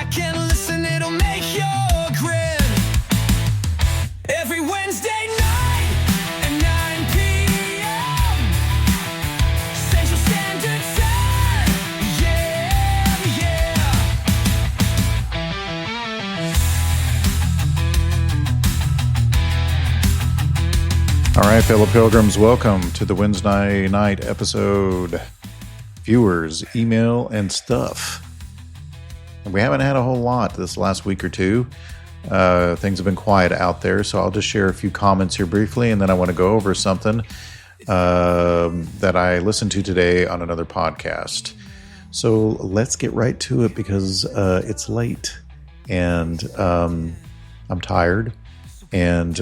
back and listen, it'll make your grin. Every Wednesday night at 9 p.m. Central Standard Time. Yeah. All right, fellow pilgrims, welcome to the Wednesday night episode. Viewers, email, and stuff. We haven't had a whole lot this last week or two. Things have been quiet out there, so I'll just share a few comments here briefly, and then I want to go over something that I listened to today on another podcast. So let's get right to it because it's late, and I'm tired, and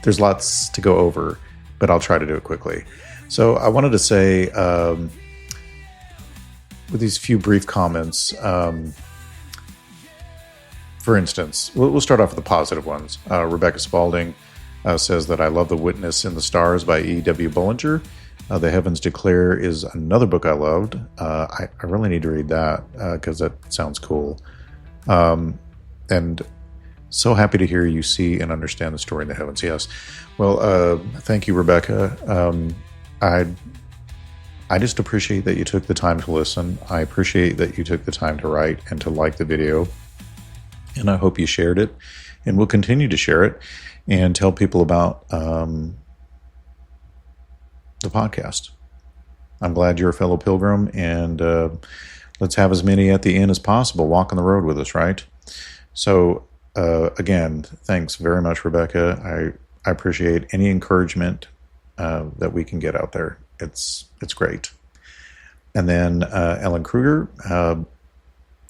there's lots to go over, but I'll try to do it quickly. So I wanted to say, with these few brief comments, for instance, we'll start off with the positive ones. Rebecca Spalding says that I love The Witness in the Stars by E.W. Bullinger. The Heavens Declare is another book I loved. I really need to read that because that sounds cool. And so happy to hear you see and understand the story in the heavens. Yes. Well, thank you, Rebecca. I just appreciate that you took the time to listen. I appreciate that you took the time to write and to like the video. And I hope you shared it and will continue to share it and tell people about the podcast. I'm glad you're a fellow pilgrim, and let's have as many at the end as possible walking the road with us, right? So, again, thanks very much, Rebecca. I appreciate any encouragement that we can get out there. It's great. And then Ellen Kruger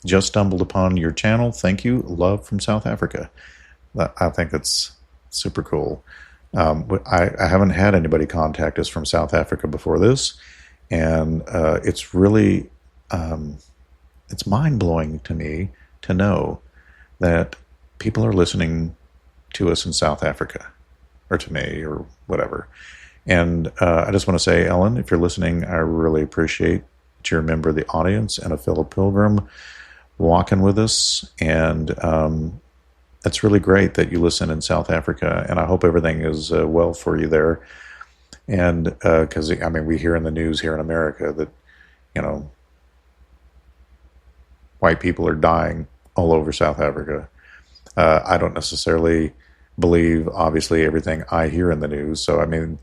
just stumbled upon your channel. Thank you. Love from South Africa. I think that's super cool. I haven't had anybody contact us from South Africa before this, and it's really it's mind-blowing to me to know that people are listening to us in South Africa, or to me, or whatever. And I just want to say, Ellen, if you're listening, I really appreciate that you're a member of the audience and a fellow pilgrim walking with us. And it's really great that you listen in South Africa. And I hope everything is well for you there. And because, I mean, we hear in the news here in America that, you know, white people are dying all over South Africa. I don't necessarily believe, obviously, everything I hear in the news. So, I mean,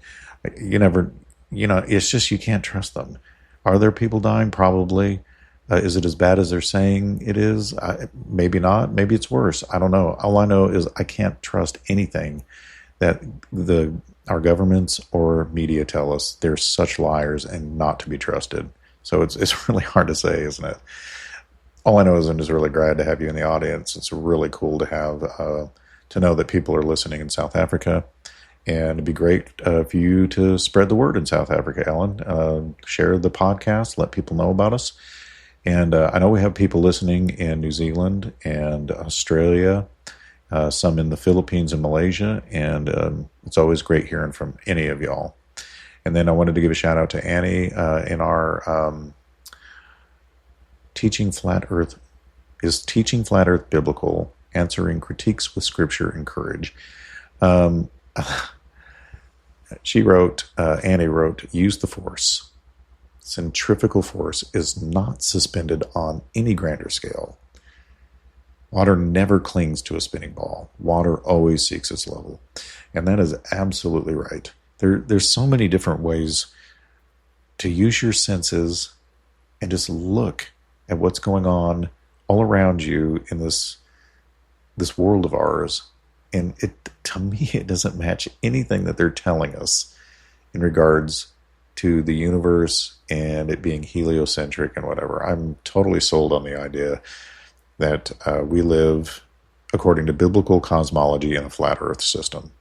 you never, it's just you can't trust them. Are there people dying? Probably. Is it as bad as they're saying it is? Maybe not. Maybe it's worse. I don't know. All I know is I can't trust anything that our governments or media tell us. They're such liars and not to be trusted. So it's really hard to say, isn't it? All I know is I'm just really glad to have you in the audience. It's really cool to have to know that people are listening in South Africa. And it'd be great for you to spread the word in South Africa, Ellen. Share the podcast, let people know about us. And I know we have people listening in New Zealand and Australia, some in the Philippines and Malaysia, and it's always great hearing from any of y'all. And then I wanted to give a shout out to Annie in our Teaching Flat Earth. Is Teaching Flat Earth biblical? Answering critiques with scripture and courage. She wrote, Annie wrote, use the force. Centrifugal force is not suspended on any grander scale. Water never clings to a spinning ball. Water always seeks its level. And that is absolutely right. There's so many different ways to use your senses and just look at what's going on all around you in this world of ours. And to me, it doesn't match anything that they're telling us in regards to the universe and it being heliocentric and whatever. I'm totally sold on the idea that we live according to biblical cosmology in a flat Earth system.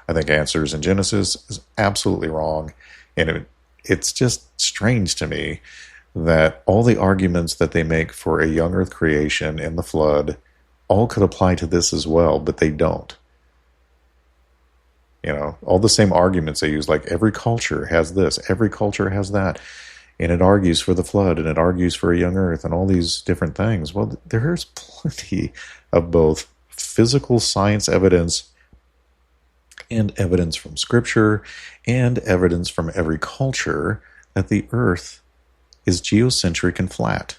I think Answers in Genesis is absolutely wrong, and it's just strange to me that all the arguments that they make for a young Earth creation and the flood all could apply to this as well, but they don't. You know, all the same arguments they use, like every culture has this, every culture has that. and it argues for the flood, and it argues for a young earth, and all these different things. Well, there's plenty of both physical science evidence and evidence from scripture and evidence from every culture that the earth is geocentric and flat.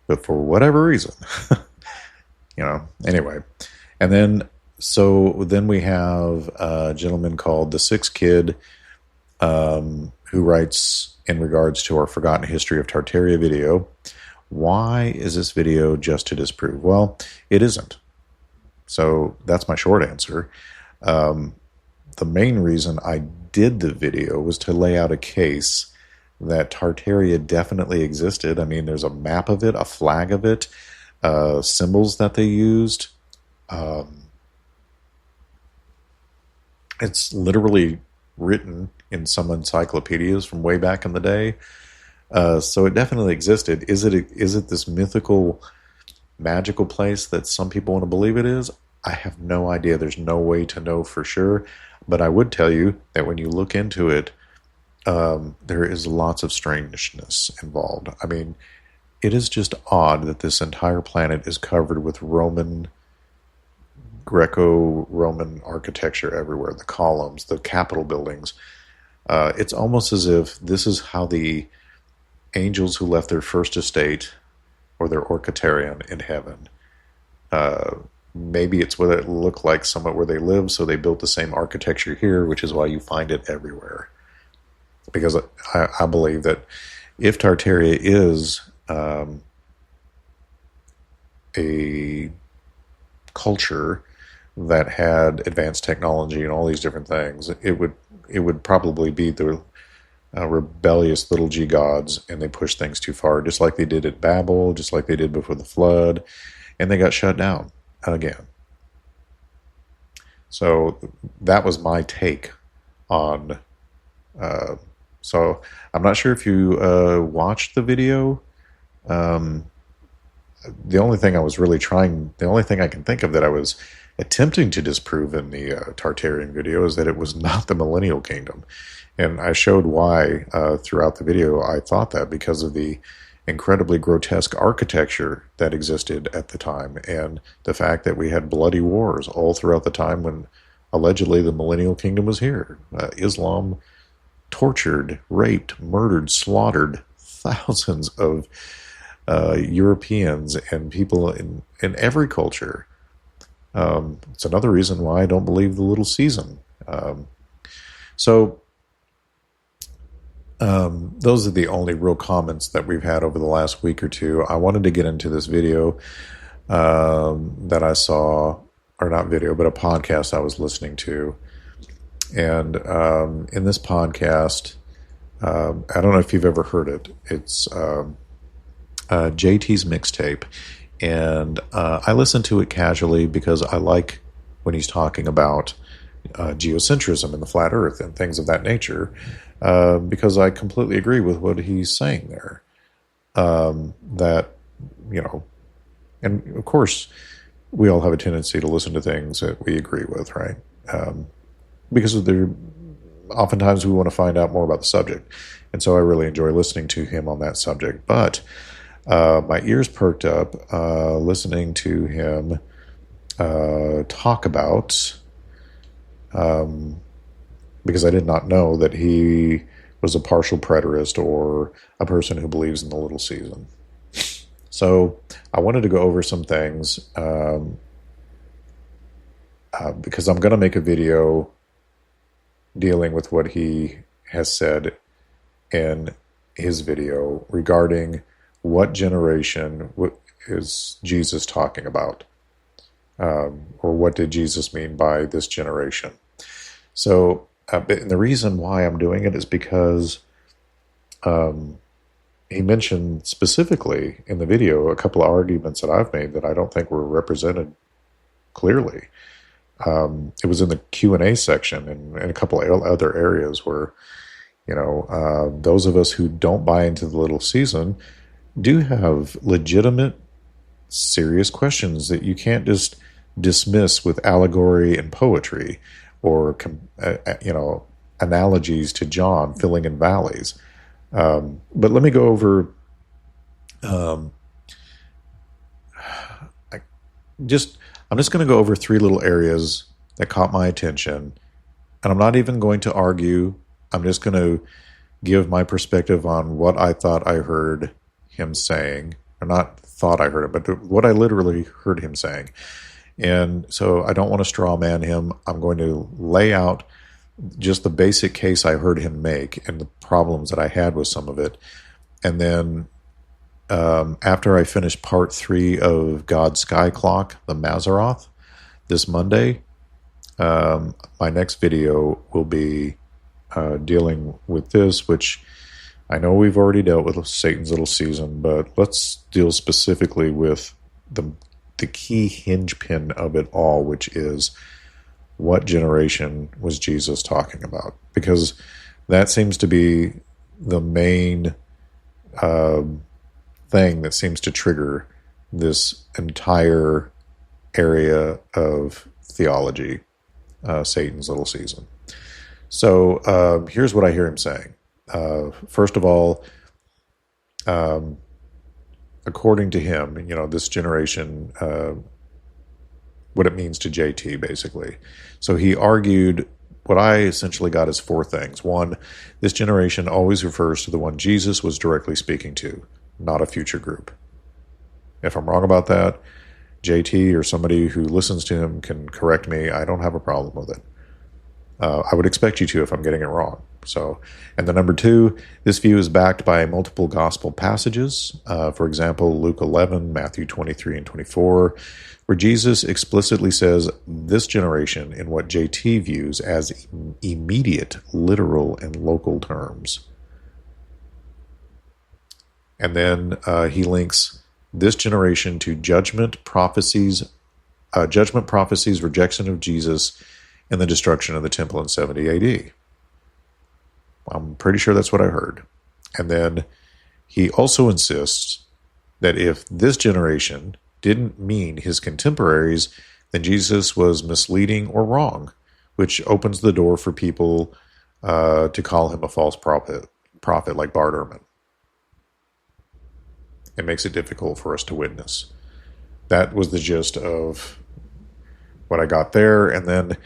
But for whatever reason, anyway. And then, then we have a gentleman called The Sixth Kid, who writes in regards to our Forgotten History of Tartaria video, why is this video just to disprove? Well, it isn't. So that's my short answer. The main reason I did the video was to lay out a case that Tartaria definitely existed. I mean, there's a map of it, a flag of it, symbols that they used. It's literally written in some encyclopedias from way back in the day. So it definitely existed. Is it this mythical, magical place that some people want to believe it is? I have no idea. There's no way to know for sure. But I would tell you that when you look into it, there is lots of strangeness involved. I mean, it is just odd that this entire planet is covered with Greco-Roman architecture everywhere, the columns, the Capitol buildings. It's almost as if this is how the angels who left their first estate or their orchitarium in heaven, maybe it's what it looked like somewhat where they lived, so they built the same architecture here, which is why you find it everywhere. Because I believe that if Tartaria is a culture that had advanced technology and all these different things, it would probably be the rebellious little g gods, and they pushed things too far, just like they did at Babel, just like they did before the flood, and they got shut down again. So that was my take on. So I'm not sure if you watched the video. The only thing I can think of that I was attempting to disprove in the Tartarian video is that it was not the Millennial Kingdom. And I showed why throughout the video I thought that, because of the incredibly grotesque architecture that existed at the time, and the fact that we had bloody wars all throughout the time when allegedly the Millennial Kingdom was here. Islam tortured, raped, murdered, slaughtered thousands of Europeans and people in every culture. It's another reason why I don't believe the little season. Those are the only real comments that we've had over the last week or two. I wanted to get into this video that I saw, or not video, but a podcast I was listening to. And in this podcast, I don't know if you've ever heard it. It's JT's mixtape. And I listen to it casually because I like when he's talking about geocentrism and the flat earth and things of that nature, because I completely agree with what he's saying there. That, and of course, we all have a tendency to listen to things that we agree with, right? Because oftentimes we want to find out more about the subject. And so I really enjoy listening to him on that subject. But my ears perked up listening to him talk about, because I did not know that he was a partial preterist or a person who believes in the little season. So I wanted to go over some things because I'm going to make a video dealing with what he has said in his video regarding what generation is Jesus talking about, or what did Jesus mean by this generation. So and the reason why I'm doing it is because he mentioned specifically in the video a couple of arguments that I've made that I don't think were represented clearly. It was in the Q&A section and a couple of other areas where, those of us who don't buy into the little season do have legitimate, serious questions that you can't just dismiss with allegory and poetry or, analogies to John filling in valleys. But let me go over I'm just going to go over three little areas that caught my attention, and I'm not even going to argue. I'm just going to give my perspective on what I thought I heard him saying, or not thought I heard it, but what I literally heard him saying. And so I don't want to straw man him. I'm going to lay out just the basic case I heard him make and the problems that I had with some of it. And then after I finish part 3 of God's Sky Clock, the Mazzaroth, this Monday, my next video will be dealing with this, which I know we've already dealt with Satan's little season, but let's deal specifically with the key hinge pin of it all, which is what generation was Jesus talking about? Because that seems to be the main thing that seems to trigger this entire area of theology, Satan's little season. So here's what I hear him saying. First of all, according to him, this generation, what it means to JT, basically. So he argued what I essentially got is 4 things. 1, this generation always refers to the one Jesus was directly speaking to, not a future group. If I'm wrong about that, JT or somebody who listens to him can correct me. I don't have a problem with it. I would expect you to if I'm getting it wrong. So, and the number 2, this view is backed by multiple gospel passages. For example, Luke 11, Matthew 23 and 24, where Jesus explicitly says this generation in what JT views as immediate, literal, and local terms. And then he links this generation to judgment prophecies, rejection of Jesus, and the destruction of the temple in 70 AD. I'm pretty sure that's what I heard. And then he also insists that if this generation didn't mean his contemporaries, then Jesus was misleading or wrong, which opens the door for people to call him a false prophet like Bart Ehrman. It makes it difficult for us to witness. That was the gist of what I got there. And then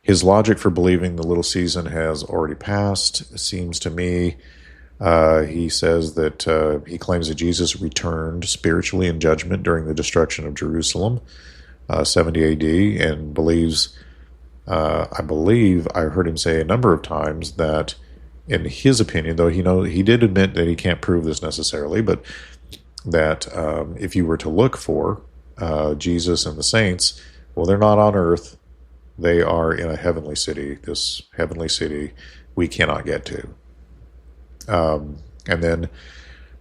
his logic for believing the little season has already passed seems to me, he says that he claims that Jesus returned spiritually in judgment during the destruction of Jerusalem, 70 AD, and believes, I believe I heard him say a number of times that in his opinion, though he did admit that he can't prove this necessarily, but that if you were to look for Jesus and the saints, well, they're not on earth. They are in a heavenly city, this heavenly city we cannot get to. And then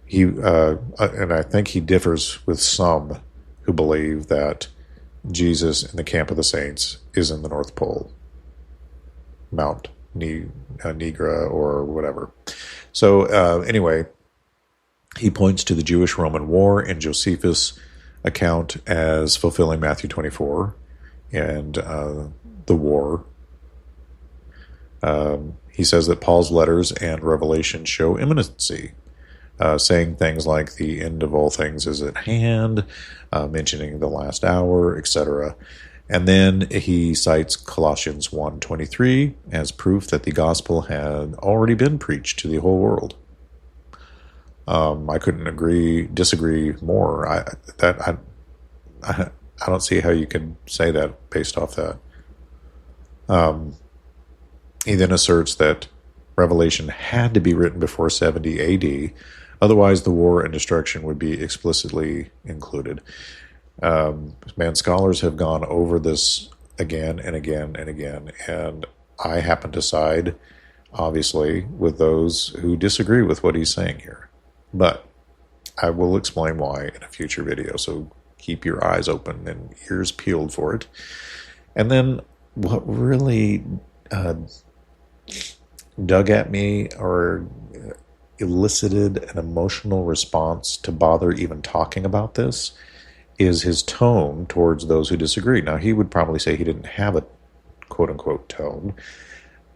he, and I think he differs with some who believe that Jesus in the camp of the saints is in the North Pole, Mount Nigra or whatever. So anyway, he points to the Jewish-Roman War and Josephus' account as fulfilling Matthew 24 and the war. He says that Paul's letters and Revelation show imminency, saying things like the end of all things is at hand, mentioning the last hour, etc. And then he cites Colossians 1:23 as proof that the gospel had already been preached to the whole world. I couldn't disagree more. I don't see how you can say that based off that. He then asserts that Revelation had to be written before 70 AD, otherwise the war and destruction would be explicitly included. Scholars have gone over this again and again and again, and I happen to side, obviously, with those who disagree with what he's saying here. But I will explain why in a future video, so keep your eyes open and ears peeled for it. And then what really dug at me or elicited an emotional response to bother even talking about this is his tone towards those who disagree. Now, he would probably say he didn't have a quote-unquote tone,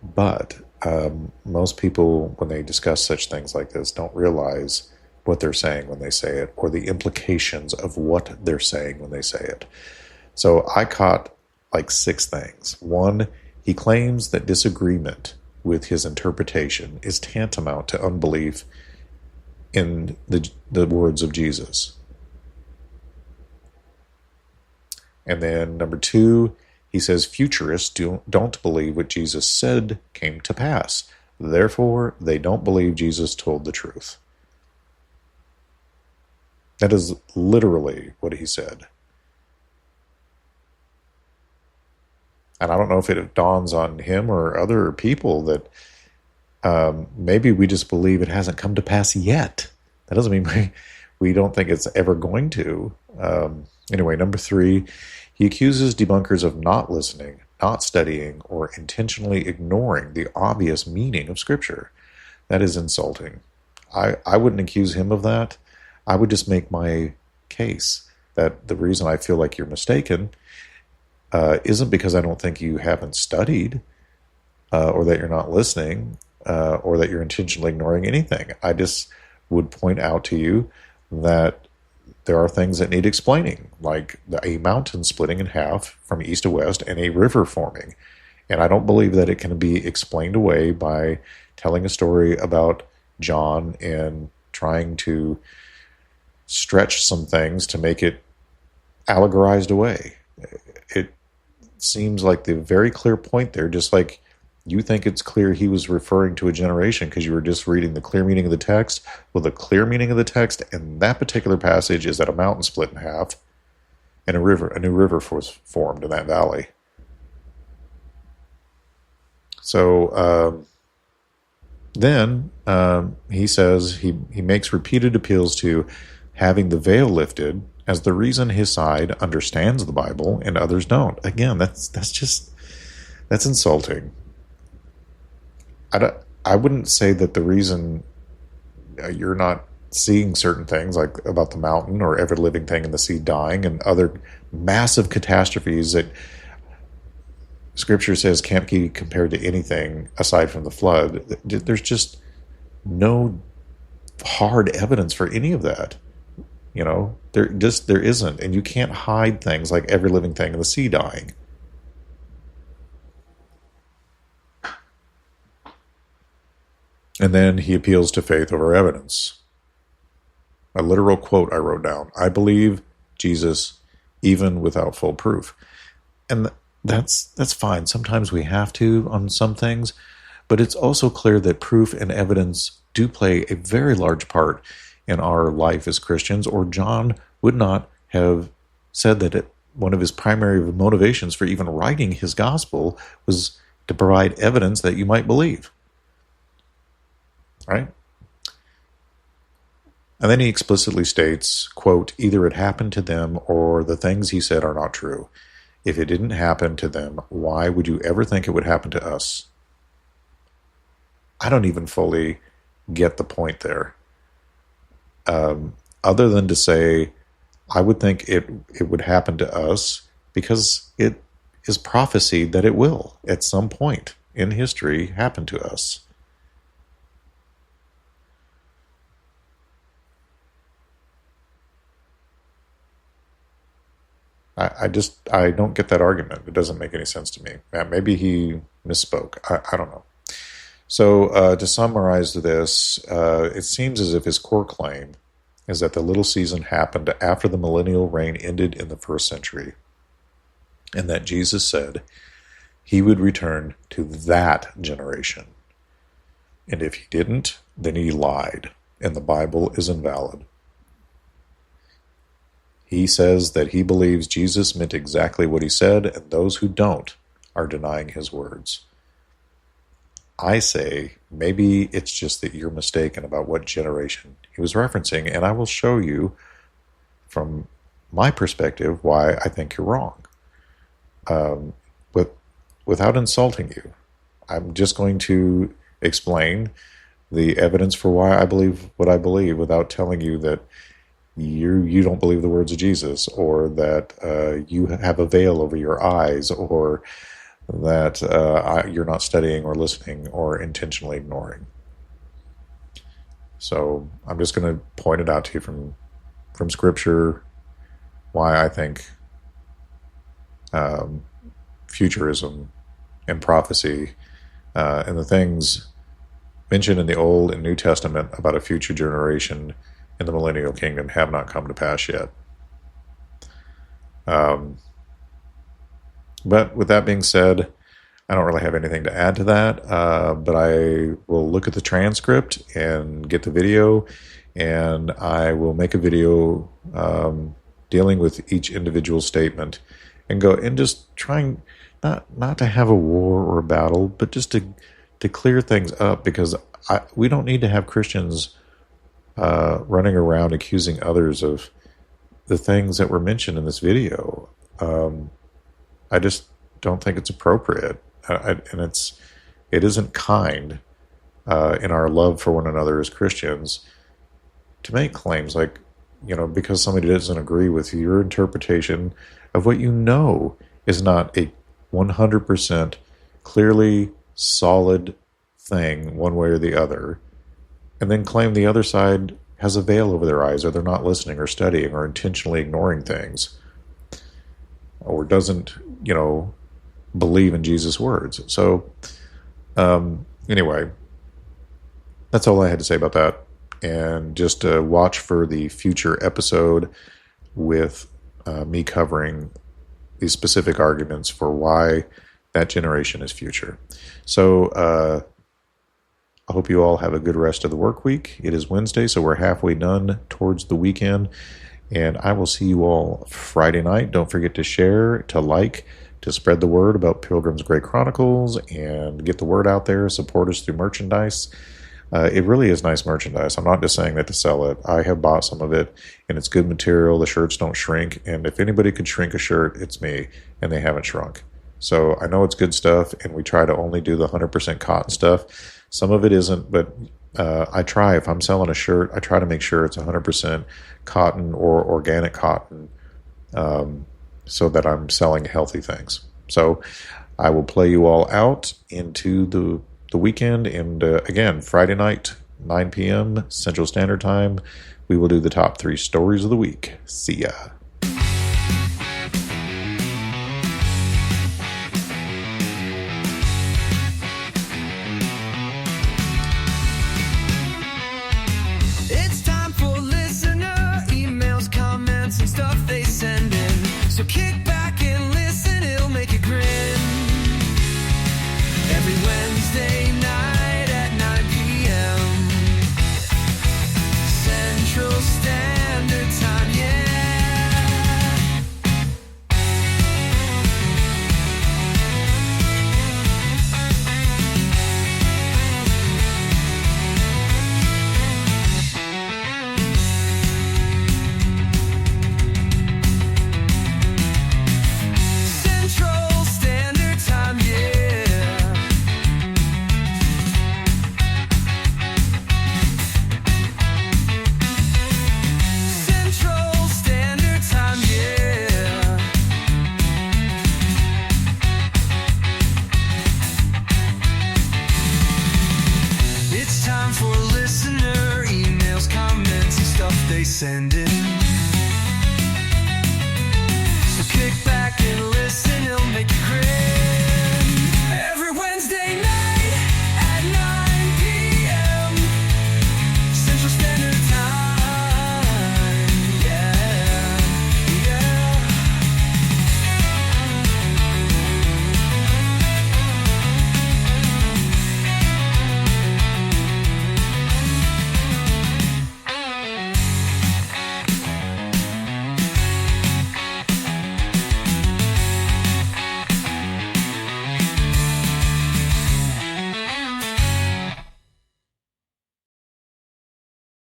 but Most people, when they discuss such things like this, don't realize what they're saying when they say it, or the implications of what they're saying when they say it. So I caught like 6 things. 1, he claims that disagreement with his interpretation is tantamount to unbelief in the words of Jesus. And then number 2, he says futurists don't believe what Jesus said came to pass. Therefore, they don't believe Jesus told the truth. That is literally what he said. And I don't know if it dawns on him or other people that maybe we just believe it hasn't come to pass yet. That doesn't mean we don't think it's ever going to. Anyway, number 3, he accuses debunkers of not listening, not studying, or intentionally ignoring the obvious meaning of Scripture. That is insulting. I wouldn't accuse him of that. I would just make my case that the reason I feel like you're mistaken isn't because I don't think you haven't studied or that you're not listening or that you're intentionally ignoring anything. I just would point out to you that there are things that need explaining, like a mountain splitting in half from east to west and a river forming. And I don't believe that it can be explained away by telling a story about John and trying to stretch some things to make it allegorized away. It seems like the very clear point there, just like you think it's clear he was referring to a generation because you were just reading the clear meaning of the text. Well, the clear meaning of the text in that particular passage is that a mountain split in half and a new river was formed in that valley. So then he says he makes repeated appeals to having the veil lifted as the reason his side understands the Bible and others don't. Again, that's insulting. I wouldn't say that the reason you're not seeing certain things, like about the mountain or every living thing in the sea dying and other massive catastrophes that Scripture says can't be compared to anything aside from the flood. There's just no hard evidence for any of that. You know, there isn't, and you can't hide things like every living thing in the sea dying. And then he appeals to faith over evidence. A literal quote I wrote down: "I believe Jesus even without full proof." And that's fine. Sometimes we have to on some things, but it's also clear that proof and evidence do play a very large part in our life as Christians, or John would not have said that one of his primary motivations for even writing his gospel was to provide evidence that you might believe. Right? And then he explicitly states, quote, "Either it happened to them or the things he said are not true. If it didn't happen to them, why would you ever think it would happen to us?" I don't even fully get the point there. Other than to say, I would think it would happen to us because it is prophesied that it will, at some point in history, happen to us. I don't get that argument. It doesn't make any sense to me. Maybe he misspoke. I don't know. So to summarize this, it seems as if his core claim is that the little season happened after the millennial reign ended in the 1st century, and that Jesus said he would return to that generation. And if he didn't, then he lied, and the Bible is invalid. He says that he believes Jesus meant exactly what he said, and those who don't are denying his words. I say, maybe it's just that you're mistaken about what generation he was referencing, and I will show you from my perspective why I think you're wrong. Without insulting you, I'm just going to explain the evidence for why I believe what I believe without telling you that you don't believe the words of Jesus, or that you have a veil over your eyes, or that you're not studying or listening or intentionally ignoring. So I'm just going to point it out to you from Scripture why I think futurism and prophecy and the things mentioned in the Old and New Testament about a future generation in the millennial kingdom have not come to pass yet. But with that being said, I don't really have anything to add to that, but I will look at the transcript and get the video, and I will make a video dealing with each individual statement and go and just trying not to have a war or a battle, but just to clear things up, because we don't need to have Christians running around accusing others of the things that were mentioned in this video. I just don't think it's appropriate, and it isn't kind in our love for one another as Christians to make claims like, because somebody doesn't agree with your interpretation of what you know is not a 100% clearly solid thing one way or the other, and then claim the other side has a veil over their eyes, or they're not listening or studying or intentionally ignoring things, or doesn't, believe in Jesus' words. So, anyway, that's all I had to say about that. And just watch for the future episode with me covering these specific arguments for why that generation is future. So, I hope you all have a good rest of the work week. It is Wednesday, so we're halfway done towards the weekend. And I will see you all Friday night. Don't forget to share, to like, to spread the word about Pilgrim's Great Chronicles and get the word out there. Support us through merchandise. It really is nice merchandise. I'm not just saying that to sell it. I have bought some of it, and it's good material. The shirts don't shrink. And if anybody could shrink a shirt, it's me, and they haven't shrunk. So I know it's good stuff, and we try to only do the 100% cotton stuff. Some of it isn't, but I try. If I'm selling a shirt, I try to make sure it's 100% cotton or organic cotton, so that I'm selling healthy things. So I will play you all out into the weekend. And again, Friday night, 9 p.m. Central Standard Time, we will do the top 3 stories of the week. See ya. It's time for listener emails, comments, and stuff they send in. So kick back and listen, it'll make you grin. Every Wednesday night at 9 p.m. Central Standard Time, yeah. Central Standard Time, yeah. Central Standard Time, yeah. It's time for listener emails, comments, and stuff they send in.